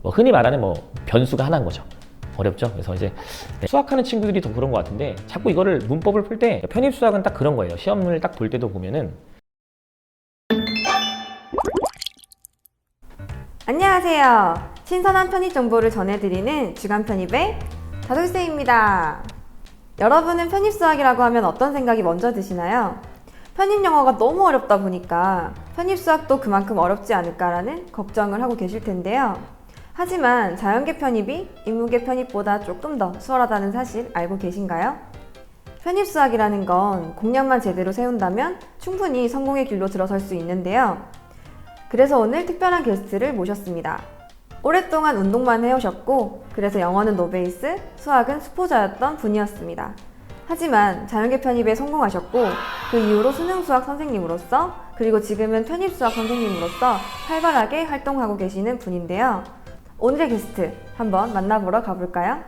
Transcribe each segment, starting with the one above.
뭐 흔히 말하는 뭐 변수가 하나인 거죠. 어렵죠. 그래서 이제 수학하는 친구들이 더 그런 것 같은데 자꾸 이거를 문법을 풀 때 편입 수학은 딱 그런 거예요. 시험을 딱 볼 때도 보면은 안녕하세요. 신선한 편입 정보를 전해드리는 주간 편입의 다솔쌤입니다. 여러분은 편입 수학이라고 하면 어떤 생각이 먼저 드시나요? 편입 영어가 너무 어렵다 보니까 편입 수학도 그만큼 어렵지 않을까라는 걱정을 하고 계실 텐데요. 하지만 자연계 편입이 인문계 편입보다 조금 더 수월하다는 사실 알고 계신가요? 편입 수학이라는 건 공략만 제대로 세운다면 충분히 성공의 길로 들어설 수 있는데요. 그래서 오늘 특별한 게스트를 모셨습니다. 오랫동안 운동만 해오셨고 그래서 영어는 노베이스, 수학은 수포자였던 분이었습니다. 하지만 자연계 편입에 성공하셨고 그 이후로 수능수학 선생님으로서 그리고 지금은 편입수학 선생님으로서 활발하게 활동하고 계시는 분인데요. 오늘의 게스트 한번 만나보러 가볼까요?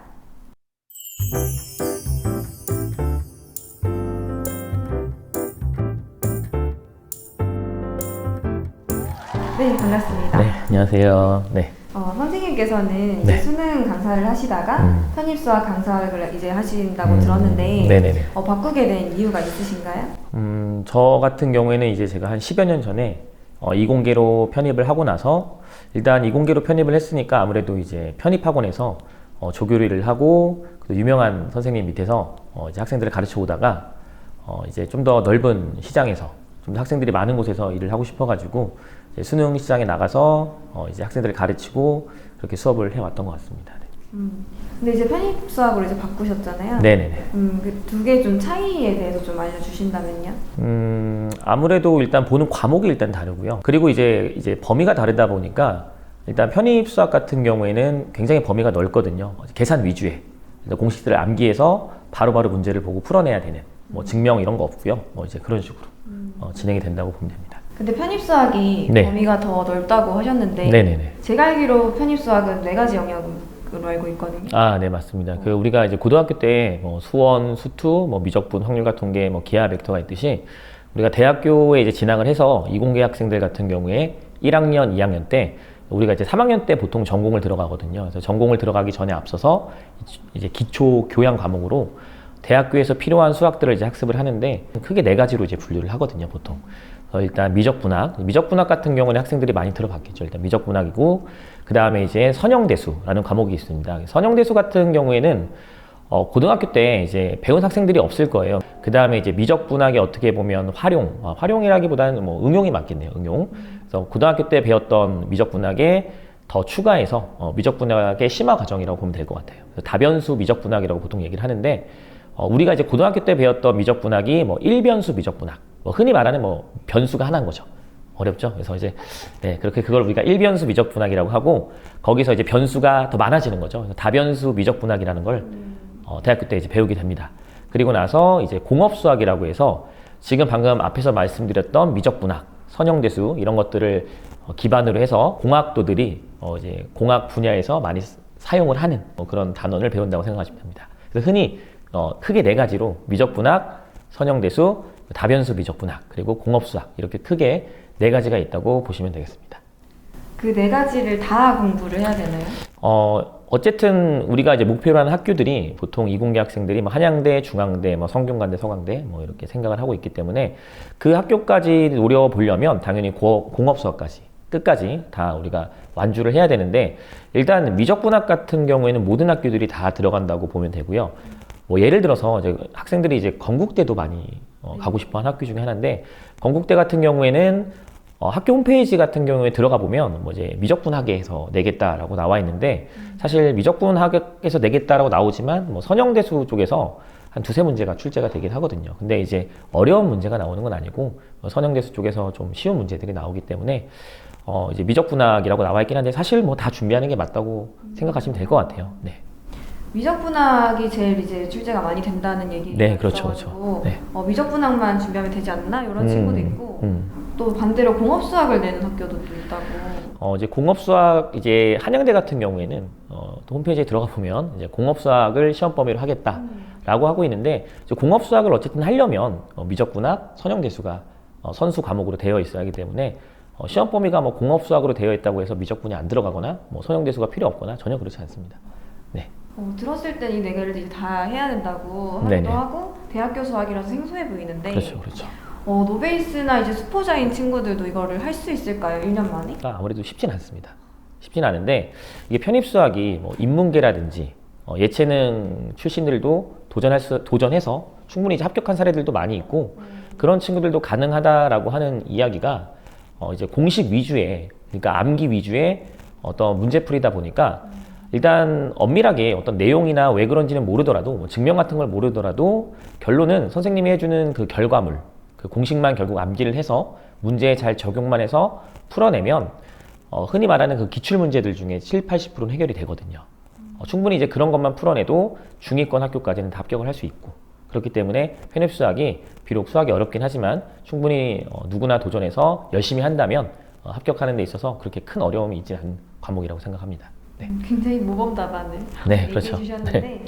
네, 반갑습니다. 네, 안녕하세요. 네. 선생님께서는 이제 네. 수능 강사를 하시다가 편입수학 강사를 이제 하신다고 들었는데 네네네. 바꾸게 된 이유가 있으신가요? 저 같은 경우에는 이제 제가 한 10여 년 전에 이공계로 편입을 하고 나서 일단 이공계로 편입을 했으니까 아무래도 이제 편입학원에서 조교를 일을 하고 유명한 선생님 밑에서 이제 학생들을 가르쳐 오다가 이제 좀 더 넓은 시장에서 좀 더 학생들이 많은 곳에서 일을 하고 싶어가지고 이제 수능 시장에 나가서 이제 학생들을 가르치고 그렇게 수업을 해왔던 것 같습니다. 네. 근데 이제 편입수학으로 이제 바꾸셨잖아요. 네네네. 그 두 개 좀 차이에 대해서 좀 알려주신다면요? 아무래도 일단 보는 과목이 일단 다르고요. 그리고 이제 범위가 다르다 보니까 일단 편입 수학 같은 경우에는 굉장히 범위가 넓거든요. 계산 위주의 공식들을 암기해서 바로바로 문제를 보고 풀어내야 되는 뭐 증명 이런 거 없고요. 뭐 이제 그런 식으로 진행이 된다고 보면 됩니다. 근데 편입수학이 네. 범위가 더 넓다고 하셨는데 네네네. 제가 알기로 편입수학은 4가지 영역으로 알고 있거든요. 아, 네, 맞습니다. 그 우리가 이제 고등학교 때 뭐 수원, 수투, 뭐 미적분, 확률과 통계, 뭐 기하 벡터가 있듯이 우리가 대학교에 이제 진학을 해서 이공계 학생들 같은 경우에 1학년, 2학년 때 우리가 이제 3학년 때 보통 전공을 들어가거든요. 그래서 전공을 들어가기 전에 앞서서 이제 기초 교양 과목으로 대학교에서 필요한 수학들을 이제 학습을 하는데 크게 4가지로 이제 분류를 하거든요, 보통. 일단 미적분학 같은 경우는 학생들이 많이 들어봤겠죠. 일단 미적분학이고 그 다음에 이제 선형대수라는 과목이 있습니다. 선형대수 같은 경우에는 고등학교 때 이제 배운 학생들이 없을 거예요. 그 다음에 이제 미적분학이 어떻게 보면 활용이라기보다는 뭐 응용이 맞겠네요. 응용. 그래서 고등학교 때 배웠던 미적분학에 더 추가해서 미적분학의 심화 과정이라고 보면 될 것 같아요. 다변수 미적분학이라고 보통 얘기를 하는데 우리가 이제 고등학교 때 배웠던 미적분학이 뭐 일변수 미적분학, 뭐 흔히 말하는 뭐 변수가 하나인 거죠. 어렵죠. 그래서 이제 그렇게 그걸 우리가 일변수 미적분학이라고 하고 거기서 이제 변수가 더 많아지는 거죠. 다변수 미적분학이라는 걸 대학교 때 이제 배우게 됩니다. 그리고 나서 이제 공업수학이라고 해서 지금 방금 앞에서 말씀드렸던 미적분학, 선형대수 이런 것들을 기반으로 해서 공학도들이 이제 공학 분야에서 많이 사용을 하는 그런 단원을 배운다고 생각하시면 됩니다. 그래서 흔히 크게 4가지로 미적분학, 선형대수, 다변수 미적분학, 그리고 공업수학 이렇게 크게 4가지가 있다고 보시면 되겠습니다. 그 4가지를 다 공부를 해야 되나요? 어쨌든 우리가 이제 목표로 하는 학교들이 보통 이공계 학생들이 뭐 한양대, 중앙대, 뭐 성균관대, 서강대 뭐 이렇게 생각을 하고 있기 때문에 그 학교까지 노려보려면 당연히 공업수학까지 끝까지 다 우리가 완주를 해야 되는데 일단 미적분학 같은 경우에는 모든 학교들이 다 들어간다고 보면 되고요. 뭐 예를 들어서 이제 학생들이 이제 건국대도 많이 가고 싶어하는 학교 중에 하나인데 건국대 같은 경우에는 학교 홈페이지 같은 경우에 들어가 보면 뭐 이제 미적분학에서 내겠다라고 나와 있는데 사실 미적분학에서 내겠다라고 나오지만 뭐 선형대수 쪽에서 한 2-3문제가 출제가 되긴 하거든요. 근데 이제 어려운 문제가 나오는 건 아니고 선형대수 쪽에서 좀 쉬운 문제들이 나오기 때문에 이제 미적분학이라고 나와 있긴 한데 사실 뭐 다 준비하는 게 맞다고 생각하시면 될 것 같아요. 네. 미적분학이 제일 이제 출제가 많이 된다는 얘기가 네, 그렇죠, 있어가지고 그렇죠. 네. 미적분학만 준비하면 되지 않나 이런 친구도 있고 또 반대로 공업수학을 내는 학교도 또 있다고. 이제 공업수학 이제 한양대 같은 경우에는 또 홈페이지에 들어가 보면 이제 공업수학을 시험 범위로 하겠다라고 하고 있는데 이제 공업수학을 어쨌든 하려면 미적분학, 선형대수가 선수 과목으로 되어 있어야 하기 때문에 시험 범위가 뭐 공업 수학으로 되어 있다고 해서 미적분이 안 들어가거나 뭐 선형대수가 필요 없거나 전혀 그렇지 않습니다. 네. 들었을 땐 이 네 개를 이제 다 해야 된다고 하기도 네네. 하고 대학교 수학이라서 생소해 보이는데 그렇죠, 그렇죠. 노베이스나 이제 수포자인 친구들도 이거를 할 수 있을까요? 1년 만에? 그러니까 아무래도 쉽진 않습니다. 쉽진 않은데 이게 편입수학이 뭐 인문계라든지 예체능 출신들도 도전해서 충분히 이제 합격한 사례들도 많이 있고 그런 친구들도 가능하다라고 하는 이야기가 이제 공식 위주의 그러니까 암기 위주의 어떤 문제풀이다 보니까 일단 엄밀하게 어떤 내용이나 왜 그런지는 모르더라도 뭐 증명 같은 걸 모르더라도 결론은 선생님이 해주는 그 결과물 그 공식만 결국 암기를 해서 문제에 잘 적용만 해서 풀어내면 흔히 말하는 그 기출 문제들 중에 70~80%는 해결이 되거든요. 충분히 이제 그런 것만 풀어내도 중위권 학교까지는 다 합격을 할 수 있고 그렇기 때문에 편입수학이 비록 수학이 어렵긴 하지만 충분히 누구나 도전해서 열심히 한다면 합격하는 데 있어서 그렇게 큰 어려움이 있지 않은 과목이라고 생각합니다. 네. 굉장히 모범 답안을 네, 얘기해 그렇죠. 주셨는데 네.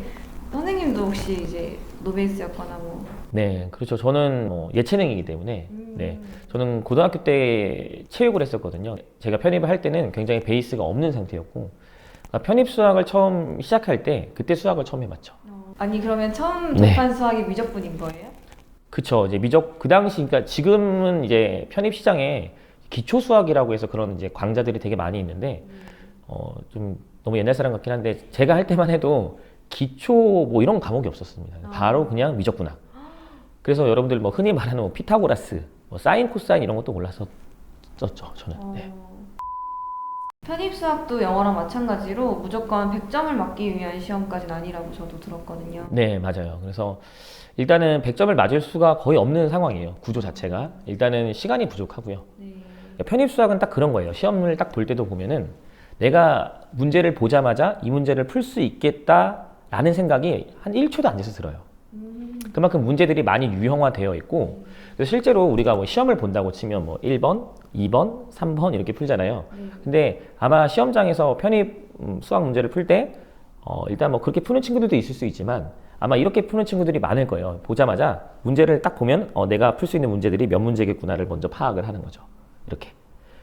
선생님도 혹시 이제 노베이스였거나 뭐 네, 그렇죠. 저는 예체능이기 때문에 네, 저는 고등학교 때 체육을 했었거든요. 제가 편입을 할 때는 굉장히 베이스가 없는 상태였고 그러니까 편입 수학을 처음 시작할 때 그때 수학을 처음 해봤죠. 아니 그러면 처음 네. 접한 수학이 미적분인 거예요? 그쵸. 이제 그 당시, 그러니까 지금은 이제 편입 시장에 기초 수학이라고 해서 그런 이제 강좌들이 되게 많이 있는데, 좀 너무 옛날 사람 같긴 한데, 제가 할 때만 해도 기초 뭐 이런 과목이 없었습니다. 바로 그냥 미적분학. 그래서 여러분들 뭐 흔히 말하는 뭐 피타고라스, 뭐 사인, 코사인 이런 것도 몰라서 썼죠, 저는. 네. 편입 수학도 영어랑 마찬가지로 무조건 100점을 맞기 위한 시험까지는 아니라고 저도 들었거든요. 네, 맞아요. 그래서 일단은 100점을 맞을 수가 거의 없는 상황이에요. 구조 자체가. 일단은 시간이 부족하고요. 네. 편입 수학은 딱 그런 거예요. 시험을 딱 볼 때도 보면은 내가 문제를 보자마자 이 문제를 풀 수 있겠다라는 생각이 한 1초도 안 돼서 들어요. 그만큼 문제들이 많이 유형화되어 있고 그래서 실제로 우리가 뭐 시험을 본다고 치면 뭐 1번, 2번, 3번 이렇게 풀잖아요. 근데 아마 시험장에서 편입 수학 문제를 풀 때 일단 뭐 그렇게 푸는 친구들도 있을 수 있지만 아마 이렇게 푸는 친구들이 많을 거예요. 보자마자 문제를 딱 보면 내가 풀 수 있는 문제들이 몇 문제겠구나를 먼저 파악을 하는 거죠. 이렇게.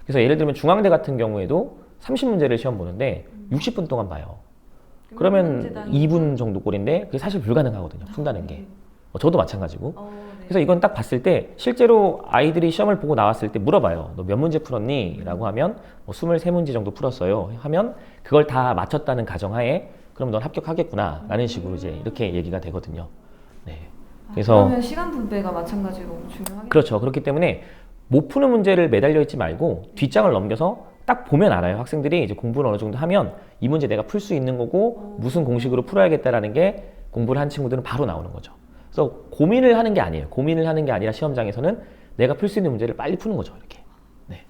그래서 예를 들면 중앙대 같은 경우에도 30문제를 시험 보는데 60분 동안 봐요. 그러면 2분 정도 꼴인데 그게 사실 불가능하거든요. 푼다는 게. 저도 마찬가지고. 네. 그래서 이건 딱 봤을 때 실제로 아이들이 시험을 보고 나왔을 때 물어봐요. 너 몇 문제 풀었니? 라고 하면 뭐 23문제 정도 풀었어요. 하면 그걸 다 맞췄다는 가정하에 그럼 넌 합격하겠구나 라는 식으로 이제 이렇게 얘기가 되거든요. 네. 그래서 그러면 시간 분배가 마찬가지로 중요하겠네요. 그렇죠. 그렇기 때문에 못 푸는 문제를 매달려 있지 말고 뒷장을 넘겨서 딱 보면 알아요. 학생들이 이제 공부를 어느 정도 하면 이 문제 내가 풀 수 있는 거고 무슨 공식으로 풀어야겠다라는 게 공부를 한 친구들은 바로 나오는 거죠. 그래서 고민을 하는 게 아니에요. 고민을 하는 게 아니라 시험장에서는 내가 풀 수 있는 문제를 빨리 푸는 거죠. 이렇게. 네.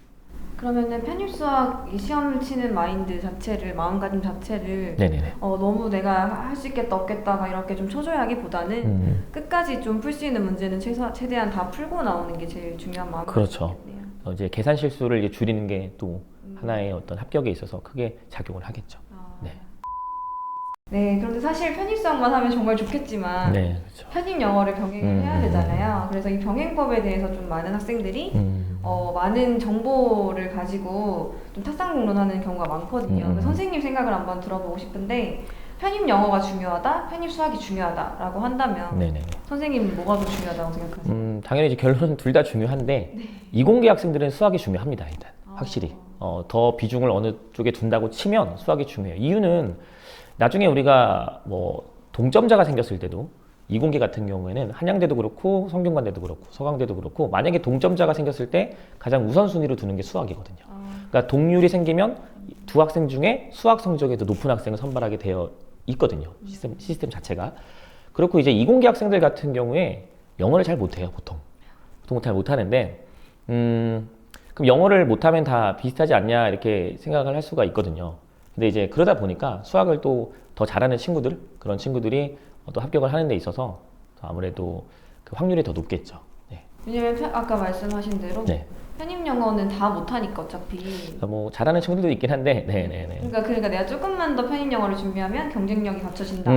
그러면은 편입 수학 이 시험을 치는 마인드 자체를 마음가짐 자체를 네네네. 너무 내가 할 수 있겠다 없겠다 막 이렇게 좀 초조해하기보다는 끝까지 좀 풀 수 있는 문제는 최대한 다 풀고 나오는 게 제일 중요한 그렇죠. 마음가짐이겠네요. 이제 계산 실수를 이제 줄이는 게 또 하나의 어떤 합격에 있어서 크게 작용을 하겠죠. 네. 네, 그런데 사실 편입 수학만 하면 정말 좋겠지만 네, 그렇죠. 편입 영어를 병행을 해야 되잖아요. 그래서 이 병행법에 대해서 좀 많은 학생들이 많은 정보를 가지고 좀 탁상공론하는 경우가 많거든요. 그래서 선생님 생각을 한번 들어보고 싶은데 편입 영어가 중요하다, 편입 수학이 중요하다라고 한다면 네네. 선생님은 뭐가 더 중요하다고 생각하세요? 당연히 이제 결론은 둘 다 중요한데 이공계 학생들은 수학이 중요합니다. 일단 확실히 더 비중을 어느 쪽에 둔다고 치면 수학이 중요해요. 이유는 나중에 우리가 뭐 동점자가 생겼을 때도 이공계 같은 경우에는 한양대도 그렇고 성균관대도 그렇고 서강대도 그렇고 만약에 동점자가 생겼을 때 가장 우선순위로 두는 게 수학이거든요. 그러니까 동률이 생기면 두 학생 중에 수학 성적이 더 높은 학생을 선발하게 되어 있거든요. 시스템 자체가. 그렇고 이제 이공계 학생들 같은 경우에 영어를 잘 못해요. 보통 잘 못하는데 그럼 영어를 못하면 다 비슷하지 않냐 이렇게 생각을 할 수가 있거든요. 근데 이제 그러다 보니까 수학을 또 더 잘하는 친구들, 그런 친구들이 또 합격을 하는 데 있어서 아무래도 그 확률이 더 높겠죠. 네. 왜냐면 아까 말씀하신 대로 네. 편입 영어는 다 못하니까 어차피. 뭐 잘하는 친구들도 있긴 한데, 네네네. 그러니까 내가 조금만 더 편입 영어를 준비하면 경쟁력이 갖춰진다.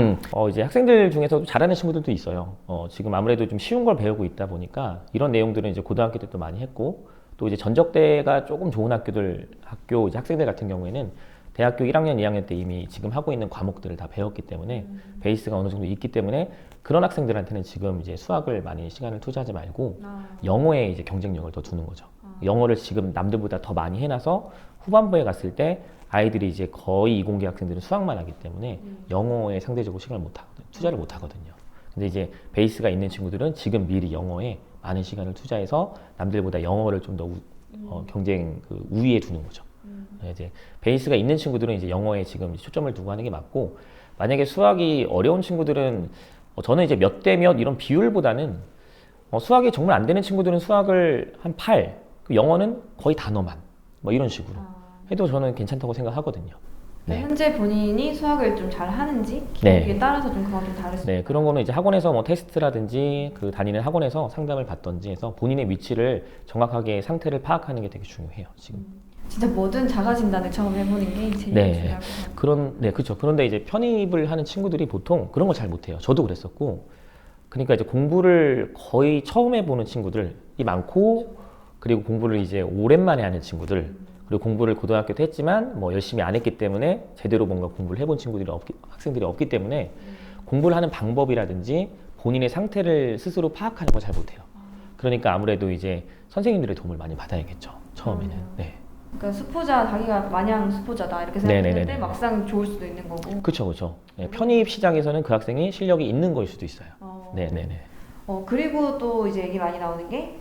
이제 학생들 중에서도 잘하는 친구들도 있어요. 지금 아무래도 좀 쉬운 걸 배우고 있다 보니까 이런 내용들은 이제 고등학교 때도 많이 했고 또 이제 전적대가 조금 좋은 학교 이제 학생들 같은 경우에는 대학교 1학년, 2학년 때 이미 지금 하고 있는 과목들을 다 배웠기 때문에 베이스가 어느 정도 있기 때문에 그런 학생들한테는 지금 이제 수학을 많이 시간을 투자하지 말고 영어에 이제 경쟁력을 더 두는 거죠. 영어를 지금 남들보다 더 많이 해놔서 후반부에 갔을 때 아이들이 이제 거의 이공계 학생들은 수학만 하기 때문에 영어에 상대적으로 시간을 투자를 못 하거든요. 근데 이제 베이스가 있는 친구들은 지금 미리 영어에 많은 시간을 투자해서 남들보다 영어를 좀 더 경쟁 우위에 두는 거죠. 이제 베이스가 있는 친구들은 이제 영어에 지금 초점을 두고 하는 게 맞고, 만약에 수학이 어려운 친구들은 저는 이제 몇 대 몇 이런 비율보다는 수학이 정말 안 되는 친구들은 수학을 한 8, 영어는 거의 단어만 뭐 이런 식으로 해도 저는 괜찮다고 생각하거든요. 네. 현재 본인이 수학을 좀 잘 하는지 네. 기록에 따라서 좀 그건 좀 다를 수 네, 그런 거는 이제 학원에서 뭐 테스트라든지 그 다니는 학원에서 상담을 받던지 해서 본인의 위치를 정확하게 상태를 파악하는 게 되게 중요해요, 지금. 진짜 뭐든 자가 진단을 처음 해보는 게 제일 네. 중요할 것 같아요. 네, 그렇죠. 그런데 이제 편입을 하는 친구들이 보통 그런 걸 잘 못해요. 저도 그랬었고. 그러니까 이제 공부를 거의 처음 해보는 친구들이 많고, 그리고 공부를 이제 오랜만에 하는 친구들, 그리고 공부를 고등학교 때 했지만 뭐 열심히 안 했기 때문에 제대로 뭔가 공부를 해본 학생들이 없기 때문에 공부를 하는 방법이라든지 본인의 상태를 스스로 파악하는 걸 잘 못해요. 그러니까 아무래도 이제 선생님들의 도움을 많이 받아야겠죠, 처음에는. 네. 그러니까 수포자, 자기가 마냥 수포자다 이렇게 생각했는데 네네네네. 막상 좋을 수도 있는 거고. 그렇죠, 그렇죠. 네, 편입 시장에서는 그 학생이 실력이 있는 거일 수도 있어요. 네네네. 그리고 또 이제 얘기 많이 나오는 게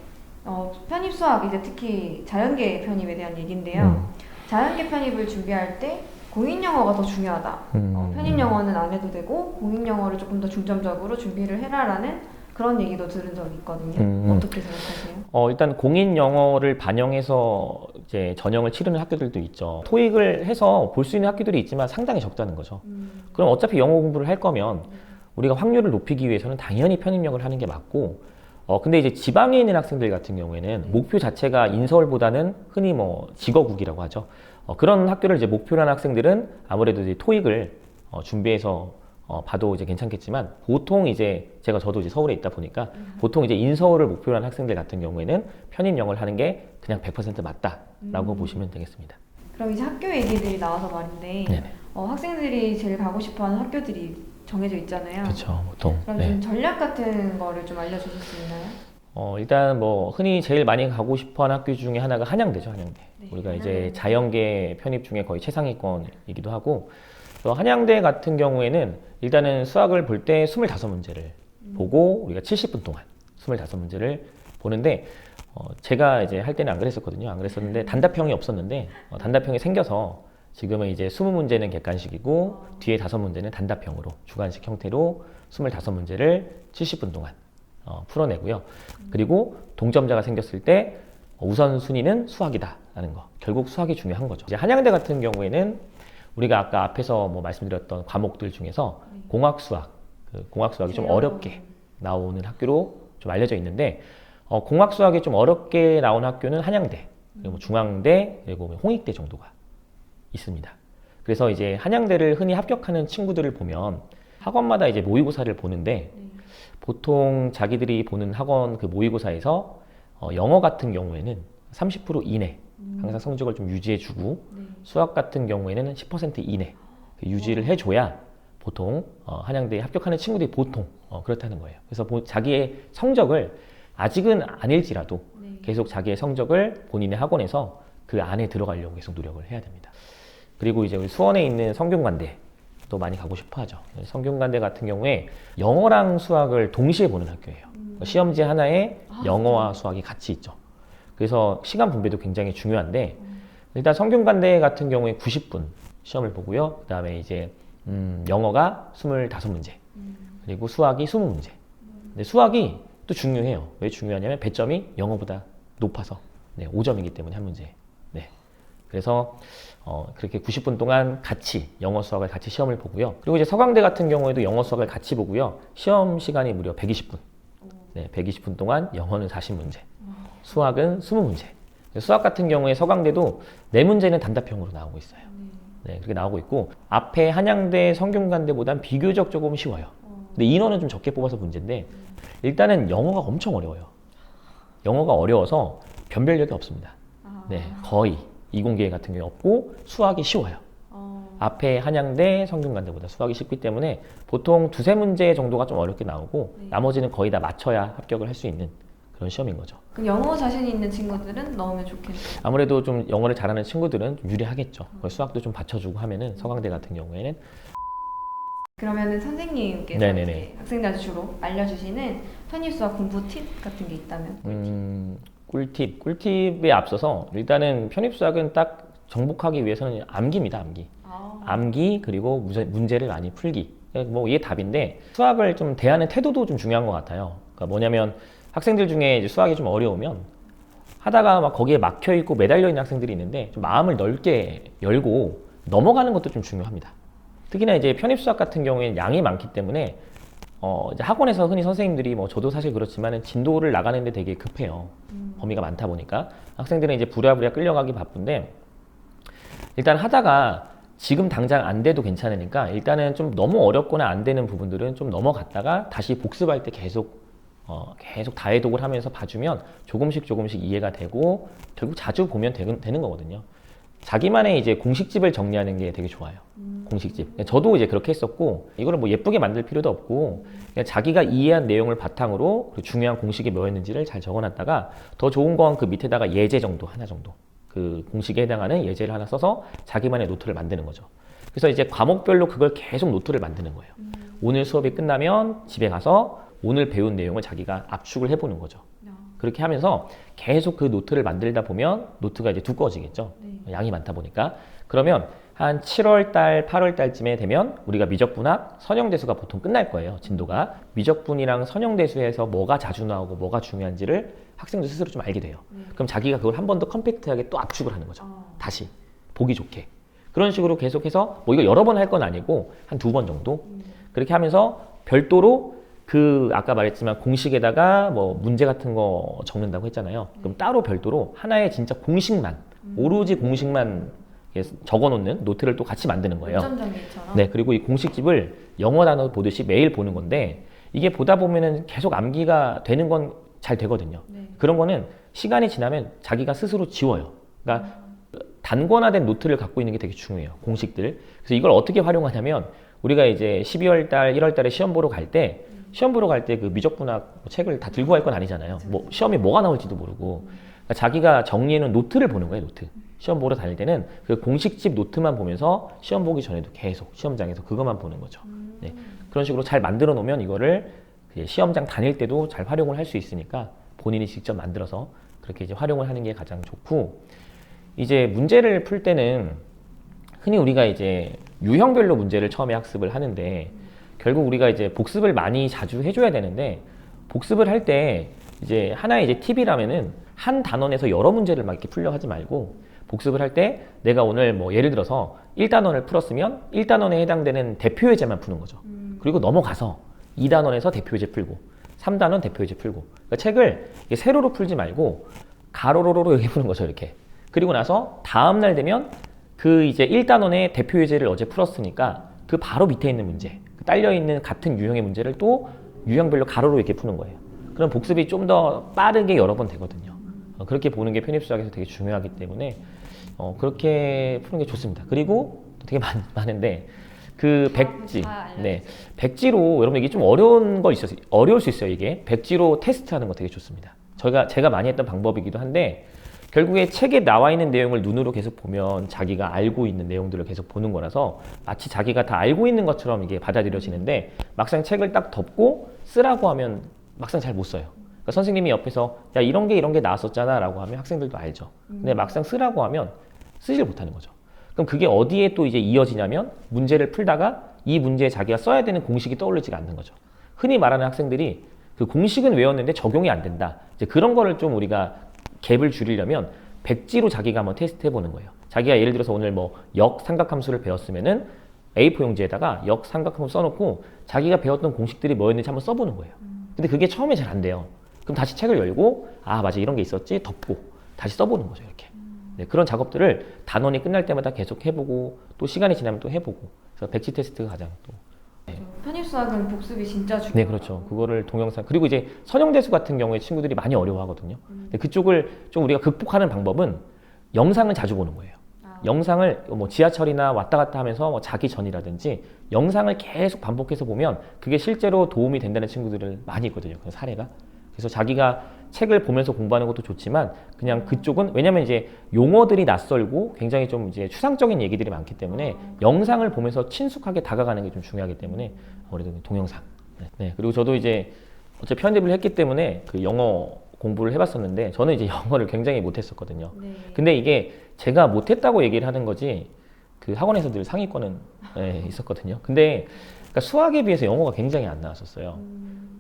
편입 수학, 이제 특히 자연계 편입에 대한 얘기인데요. 자연계 편입을 준비할 때 공인 영어가 더 중요하다. 편입 영어는 안 해도 되고 공인 영어를 조금 더 중점적으로 준비를 해라라는 그런 얘기도 들은 적이 있거든요. 어떻게 생각하세요? 일단 공인 영어를 반영해서 이제 전형을 치르는 학교들도 있죠. 토익을 해서 볼 수 있는 학교들이 있지만 상당히 적다는 거죠. 그럼 어차피 영어 공부를 할 거면 우리가 확률을 높이기 위해서는 당연히 편입 영어를 하는 게 맞고, 근데 이제 지방에 있는 학생들 같은 경우에는 목표 자체가 인서울보다는 흔히 뭐 직어국이라고 하죠. 그런 학교를 이제 목표로 하는 학생들은 아무래도 이제 토익을 준비해서 봐도 이제 괜찮겠지만, 보통 이제 저도 이제 서울에 있다 보니까 보통 이제 인서울을 목표로 하는 학생들 같은 경우에는 편입 영어를 하는 게 그냥 100% 맞다라고 보시면 되겠습니다. 그럼 이제 학교 얘기들이 나와서 말인데, 네네. 학생들이 제일 가고 싶어하는 학교들이 정해져 있잖아요. 그렇죠, 보통. 그럼 네. 좀 전략 같은 거를 좀 알려주실 수 있나요? 일단 뭐 흔히 제일 많이 가고 싶어하는 학교 중에 하나가 한양대죠, 한양대. 네, 우리가 이제 한양대. 자연계 편입 중에 거의 최상위권이기도 하고, 또 한양대 같은 경우에는 일단은 수학을 볼 때 25문제를 보고 우리가 70분 동안 25문제를 보는데, 제가 이제 할 때는 안 그랬었거든요. 안 그랬었는데 단답형이 없었는데 단답형이 생겨서 지금은 이제 20문제는 객관식이고 뒤에 5문제는 단답형으로 주관식 형태로 25문제를 70분 동안 풀어내고요. 그리고 동점자가 생겼을 때 우선순위는 수학이다라는 거. 결국 수학이 중요한 거죠. 이제 한양대 같은 경우에는 우리가 아까 앞에서 뭐 말씀드렸던 과목들 중에서 공학수학, 공학수학이 좀 어렵게 나오는 학교로 좀 알려져 있는데, 공학수학이 좀 어렵게 나온 학교는 한양대, 그리고 뭐 중앙대, 그리고 홍익대 정도가 있습니다. 그래서 이제 한양대를 흔히 합격하는 친구들을 보면 학원마다 이제 모의고사를 보는데, 보통 자기들이 보는 학원 그 모의고사에서 영어 같은 경우에는 30% 이내 항상 성적을 좀 유지해주고, 수학 같은 경우에는 10% 이내 유지를 해줘야 보통 한양대에 합격하는 친구들이 보통 그렇다는 거예요. 그래서 자기의 성적을 아직은 아닐지라도 계속 자기의 성적을 본인의 학원에서 그 안에 들어가려고 계속 노력을 해야 됩니다. 그리고 이제 우리 수원에 있는 성균관대도 많이 가고 싶어 하죠. 성균관대 같은 경우에 영어랑 수학을 동시에 보는 학교예요. 시험지 하나에 영어와 수학이 같이 있죠. 그래서 시간 분배도 굉장히 중요한데, 일단 성균관대 같은 경우에 90분 시험을 보고요. 그 다음에 이제 영어가 25문제, 그리고 수학이 20문제. 근데 수학이 또 중요해요. 왜 중요하냐면 배점이 영어보다 높아서 5점이기 때문에 한 문제. 네. 그래서 그렇게 90분 동안 같이 영어 수학을 같이 시험을 보고요. 그리고 이제 서강대 같은 경우에도 영어 수학을 같이 보고요. 시험 시간이 무려 120분. 네, 120분 동안 영어는 40문제, 수학은 20문제. 수학 같은 경우에 서강대도 4문제는 단답형으로 나오고 있어요. 네, 그렇게 나오고 있고, 앞에 한양대, 성균관대보단 비교적 조금 쉬워요. 근데 인원은 좀 적게 뽑아서 문제인데, 일단은 영어가 엄청 어려워요. 영어가 어려워서 변별력이 없습니다. 네, 거의 이공계 같은 경우 없고 수학이 쉬워요. 앞에 한양대, 성균관대보다 수학이 쉽기 때문에 보통 두세 문제 정도가 좀 어렵게 나오고 네. 나머지는 거의 다 맞춰야 합격을 할 수 있는 그런 시험인 거죠. 그럼 영어 자신 있는 친구들은 넣으면 좋겠네요. 아무래도 좀 영어를 잘하는 친구들은 좀 유리하겠죠. 수학도 좀 받쳐주고 하면은 서강대 같은 경우에는 그러면은 선생님께서 네네네. 이제 학생들한테 주로 알려주시는 편입수학 공부 팁 같은 게 있다면? 꿀팁에 앞서서 일단은 편입수학은 딱 정복하기 위해서는 암기입니다. 암기. 암기 그리고 문제를 많이 풀기. 뭐 이게 답인데 수학을 좀 대하는 태도도 좀 중요한 것 같아요. 그러니까 뭐냐면 학생들 중에 이제 수학이 좀 어려우면 하다가 막 거기에 막혀 있고 매달려 있는 학생들이 있는데 좀 마음을 넓게 열고 넘어가는 것도 좀 중요합니다. 특히나 이제 편입수학 같은 경우에는 양이 많기 때문에 이제 학원에서 흔히 선생님들이 뭐 저도 사실 그렇지만은 진도를 나가는데 되게 급해요. 범위가 많다 보니까 학생들은 이제 부랴부랴 끌려가기 바쁜데 일단 하다가 지금 당장 안 돼도 괜찮으니까 일단은 좀 너무 어렵거나 안 되는 부분들은 좀 넘어갔다가 다시 복습할 때 계속 다해독을 하면서 봐주면 조금씩 이해가 되고 결국 자주 보면 되는 거거든요. 자기만의 이제 공식집을 정리하는 게 되게 좋아요. 공식집. 저도 이제 그렇게 했었고 이거를 뭐 예쁘게 만들 필요도 없고 그냥 자기가 이해한 내용을 바탕으로 그 중요한 공식이 뭐였는지를 잘 적어놨다가 더 좋은 건 그 밑에다가 예제 정도 하나 정도 그 공식에 해당하는 예제를 하나 써서 자기만의 노트를 만드는 거죠. 그래서 이제 과목별로 그걸 계속 노트를 만드는 거예요. 오늘 수업이 끝나면 집에 가서 오늘 배운 내용을 자기가 압축을 해보는 거죠. 그렇게 하면서 계속 그 노트를 만들다 보면 노트가 이제 두꺼워지겠죠. 양이 많다 보니까. 그러면 한 7월 달, 8월 달쯤에 되면 우리가 미적분학, 선형대수가 보통 끝날 거예요. 진도가. 미적분이랑 선형대수에서 뭐가 자주 나오고 뭐가 중요한지를 학생도 스스로 좀 알게 돼요. 그럼 자기가 그걸 한 번 더 컴팩트하게 또 압축을 하는 거죠. 다시. 보기 좋게. 그런 식으로 계속해서 뭐 이거 여러 번 할 건 아니고 한 2번 정도. 그렇게 하면서 별도로 그 아까 말했지만 공식에다가 뭐 문제 같은 거 적는다고 했잖아요. 그럼 따로 별도로 하나의 진짜 공식만 오로지 공식만 적어놓는 노트를 또 같이 만드는 거예요. 점점일처럼. 네, 그리고 이 공식집을 영어 단어 보듯이 매일 보는 건데 이게 보다 보면은 계속 암기가 되는 건 잘 되거든요. 그런 거는 시간이 지나면 자기가 스스로 지워요. 그러니까 단권화된 노트를 갖고 있는 게 되게 중요해요. 공식들. 그래서 이걸 어떻게 활용하냐면 우리가 이제 12월 달, 1월 달에 시험 보러 갈 때 그 미적분학 책을 다 들고 갈 건 아니잖아요. 뭐 시험에 뭐가 나올지도 모르고 그러니까 자기가 정리해놓은 노트를 보는 거예요. 노트. 시험 보러 다닐 때는 그 공식집 노트만 보면서 시험 보기 전에도 계속 시험장에서 그것만 보는 거죠. 네. 그런 식으로 잘 만들어 놓으면 이거를 시험장 다닐 때도 잘 활용을 할 수 있으니까 본인이 직접 만들어서 그렇게 이제 활용을 하는 게 가장 좋고 이제 문제를 풀 때는 흔히 우리가 이제 유형별로 문제를 처음에 학습을 하는데 결국 우리가 이제 복습을 많이 자주 해줘야 되는데 복습을 할 때 이제 하나의 이제 팁이라면은 한 단원에서 여러 문제를 막 이렇게 풀려 하지 말고 복습을 할 때 내가 오늘 뭐 예를 들어서 1단원을 풀었으면 1단원에 해당되는 대표 예제만 푸는 거죠. 그리고 넘어가서 2단원에서 대표 예제 풀고 3단원 대표 예제 풀고 그러니까 책을 세로로 풀지 말고 가로로로 이렇게 푸는 거죠. 이렇게. 그리고 나서 다음날 되면 그 이제 1단원의 대표 예제를 어제 풀었으니까 그 바로 밑에 있는 문제 딸려있는 같은 유형의 문제를 또 유형별로 가로로 이렇게 푸는 거예요. 그럼 복습이 좀 더 빠르게 여러 번 되거든요. 그렇게 보는 게 편입수학에서 되게 중요하기 때문에 그렇게 푸는 게 좋습니다. 그리고 되게 많은데 그 백지, 네, 백지로 여러분 이게 좀 어려울 수 있어요. 이게 백지로 테스트하는 거 되게 좋습니다. 제가 많이 했던 방법이기도 한데 결국에 책에 나와 있는 내용을 눈으로 계속 보면 자기가 알고 있는 내용들을 계속 보는 거라서 마치 자기가 다 알고 있는 것처럼 이게 받아들여지는데 막상 책을 딱 덮고 쓰라고 하면 막상 잘 못 써요. 그러니까 선생님이 옆에서 야 이런 게 나왔었잖아 라고 하면 학생들도 알죠. 근데 막상 쓰라고 하면 쓰질 못하는 거죠. 그럼 그게 어디에 또 이제 이어지냐면 문제를 풀다가 이 문제에 자기가 써야 되는 공식이 떠오르지가 않는 거죠. 흔히 말하는 학생들이 그 공식은 외웠는데 적용이 안 된다. 이제 그런 거를 좀 우리가 갭을 줄이려면 백지로 자기가 한번 테스트 해보는 거예요. 자기가 예를 들어서 오늘 뭐 역삼각함수를 배웠으면은 A4 용지에다가 역삼각함수 써놓고 자기가 배웠던 공식들이 뭐였는지 한번 써보는 거예요. 근데 그게 처음에 잘 안 돼요. 그럼 다시 책을 열고 아 맞아 이런 게 있었지 덮고 다시 써보는 거죠. 이렇게. 네, 그런 작업들을 단원이 끝날 때마다 계속 해보고 또 시간이 지나면 또 해보고 그래서 백지 테스트가 가장 또 편입수학은 복습이 진짜 중요해요. 네, 그렇죠. 그거를 동영상 그리고 이제 선형대수 같은 경우에 친구들이 많이 어려워하거든요. 근데 그쪽을 좀 우리가 극복하는 방법은 영상을 자주 보는 거예요. 영상을 뭐 지하철이나 왔다 갔다 하면서 뭐 자기 전이라든지 영상을 계속 반복해서 보면 그게 실제로 도움이 된다는 친구들을 많이 있거든요. 그 사례가. 그래서 자기가 책을 보면서 공부하는 것도 좋지만 그냥 그쪽은 왜냐면 이제 용어들이 낯설고 굉장히 좀 이제 추상적인 얘기들이 많기 때문에 영상을 보면서 친숙하게 다가가는 게 좀 중요하기 때문에 아무래도 동영상. 네. 그리고 저도 이제 어차피 편입을 했기 때문에 그 영어 공부를 해봤었는데 저는 이제 영어를 굉장히 못했었거든요. 네. 근데 이게 제가 못했다고 얘기를 하는 거지 그 학원에서 늘 상위권은 네, 있었거든요. 근데 그러니까 수학에 비해서 영어가 굉장히 안 나왔었어요.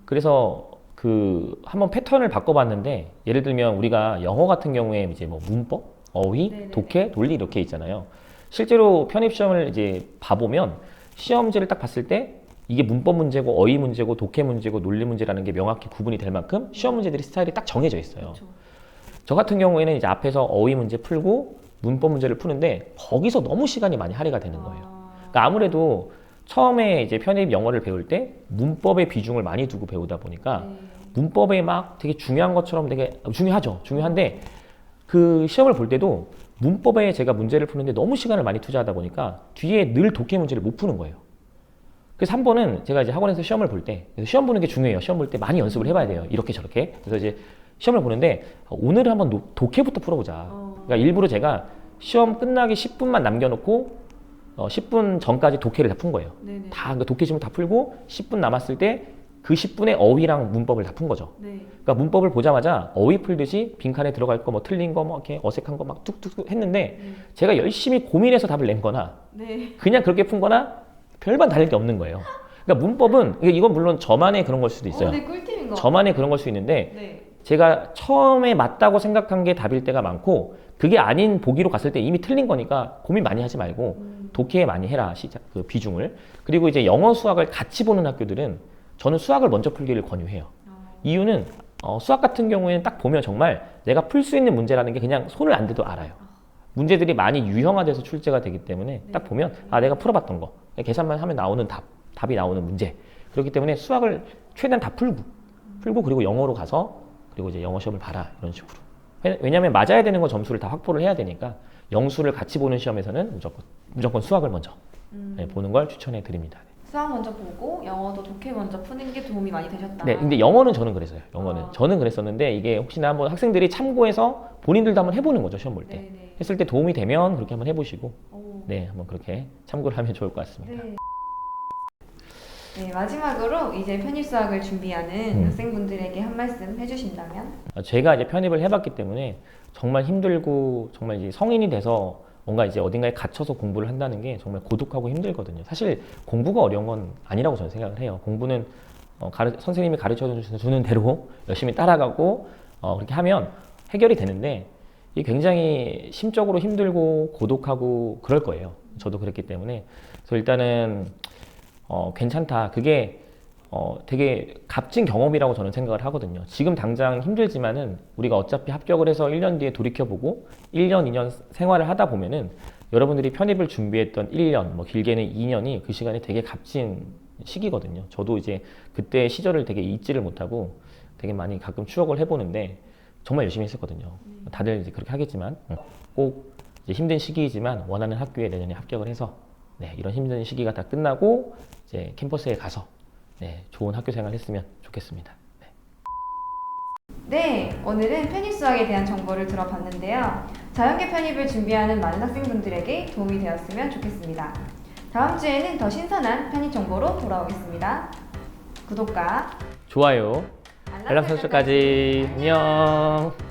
그래서 그 한번 패턴을 바꿔봤는데 예를 들면 우리가 영어 같은 경우에 이제 뭐 문법, 어휘, 네네네. 독해, 논리 이렇게 있잖아요. 실제로 편입 시험을 이제 봐보면 시험지를 딱 봤을 때 이게 문법 문제고 어휘 문제고 독해 문제고 논리 문제라는 게 명확히 구분이 될 만큼 시험 문제들이 스타일이 딱 정해져 있어요. 그렇죠. 저 같은 경우에는 이제 앞에서 어휘 문제 풀고 문법 문제를 푸는데 거기서 너무 시간이 많이 할애가 되는 거예요. 그러니까 아무래도 처음에 이제 편입 영어를 배울 때 문법의 비중을 많이 두고 배우다 보니까 네. 문법에 막 되게 중요한 것처럼 되게 중요하죠. 중요한데 그 시험을 볼 때도 문법에 제가 문제를 푸는데 너무 시간을 많이 투자하다 보니까 뒤에 늘 독해 문제를 못 푸는 거예요. 그래서 한 번은 제가 이제 학원에서 시험을 볼 때 시험 보는 게 중요해요. 시험 볼 때 많이 연습을 해봐야 돼요. 이렇게 저렇게. 그래서 이제 시험을 보는데 오늘은 한번 독해부터 풀어보자. 그러니까 일부러 제가 시험 끝나기 10분만 남겨놓고 10분 전까지 독해를 다 푼 거예요. 네네. 다 그러니까 독해 지문 다 풀고 10분 남았을 때 그 10분에 어휘랑 문법을 다 푼 거죠. 네. 그러니까 문법을 보자마자 어휘 풀듯이 빈칸에 들어갈 거 뭐 틀린 거 뭐 이렇게 어색한 거 막 툭툭 했는데 제가 열심히 고민해서 답을 낸 거나 네. 그냥 그렇게 푼 거나 별반 다를 게 없는 거예요. 그러니까 문법은 이건 물론 저만의 그런 걸 수도 있어요. 네, 꿀팁인 거. 저만의 그런 걸 수 있는데 네. 제가 처음에 맞다고 생각한 게 답일 때가 많고 그게 아닌 보기로 갔을 때 이미 틀린 거니까 고민 많이 하지 말고 독해 많이 해라 그 비중을. 그리고 이제 영어 수학을 같이 보는 학교들은 저는 수학을 먼저 풀기를 권유해요. 이유는 수학 같은 경우에는 딱 보면 정말 내가 풀 수 있는 문제라는 게 그냥 손을 안 대도 알아요. 문제들이 많이 유형화돼서 출제가 되기 때문에 딱 보면 아 내가 풀어봤던 거 계산만 하면 나오는 답이 나오는 문제. 그렇기 때문에 수학을 최대한 다 풀고 그리고 영어로 가서 그리고 이제 영어 시험을 봐라 이런 식으로. 왜냐하면 맞아야 되는 건 점수를 다 확보를 해야 되니까 영수를 같이 보는 시험에서는 무조건 수학을 먼저 보는 걸 추천해 드립니다. 수학 먼저 보고 영어도 독해 먼저 푸는 게 도움이 많이 되셨다. 네, 근데 영어는 저는 그랬어요. 영어는 저는 그랬었는데 이게 혹시나 한번 학생들이 참고해서 본인들도 한번 해보는 거죠 시험 볼 때. 네네. 했을 때 도움이 되면 그렇게 한번 해보시고, 오. 네, 한번 그렇게 참고를 하면 좋을 것 같습니다. 네. 네, 마지막으로 이제 편입 수학을 준비하는 학생분들에게 한 말씀 해주신다면? 제가 이제 편입을 해봤기 때문에 정말 힘들고 정말 이제 성인이 돼서 뭔가 이제 어딘가에 갇혀서 공부를 한다는 게 정말 고독하고 힘들거든요. 사실 공부가 어려운 건 아니라고 저는 생각을 해요. 공부는 선생님이 가르쳐 주는 대로 열심히 따라가고 그렇게 하면 해결이 되는데 이게 굉장히 심적으로 힘들고 고독하고 그럴 거예요. 저도 그랬기 때문에. 그래서 일단은 괜찮다. 그게 되게 값진 경험이라고 저는 생각을 하거든요. 지금 당장 힘들지만은 우리가 어차피 합격을 해서 1년 뒤에 돌이켜보고 1년, 2년 생활을 하다 보면은 여러분들이 편입을 준비했던 1년, 뭐 길게는 2년이 그 시간이 되게 값진 시기거든요. 저도 이제 그때 시절을 되게 잊지를 못하고 되게 많이 가끔 추억을 해보는데 정말 열심히 했었거든요. 다들 이제 그렇게 하겠지만 꼭 이제 힘든 시기이지만 원하는 학교에 내년에 합격을 해서 네, 이런 힘든 시기가 다 끝나고 이제 캠퍼스에 가서 네, 좋은 학교 생활 했으면 좋겠습니다. 네, 오늘은 편입 수학에 대한 정보를 들어봤는데요. 자연계 편입을 준비하는 많은 학생분들에게 도움이 되었으면 좋겠습니다. 다음 주에는 더 신선한 편입 정보로 돌아오겠습니다. 구독과 좋아요, 알람 설정까지 안녕.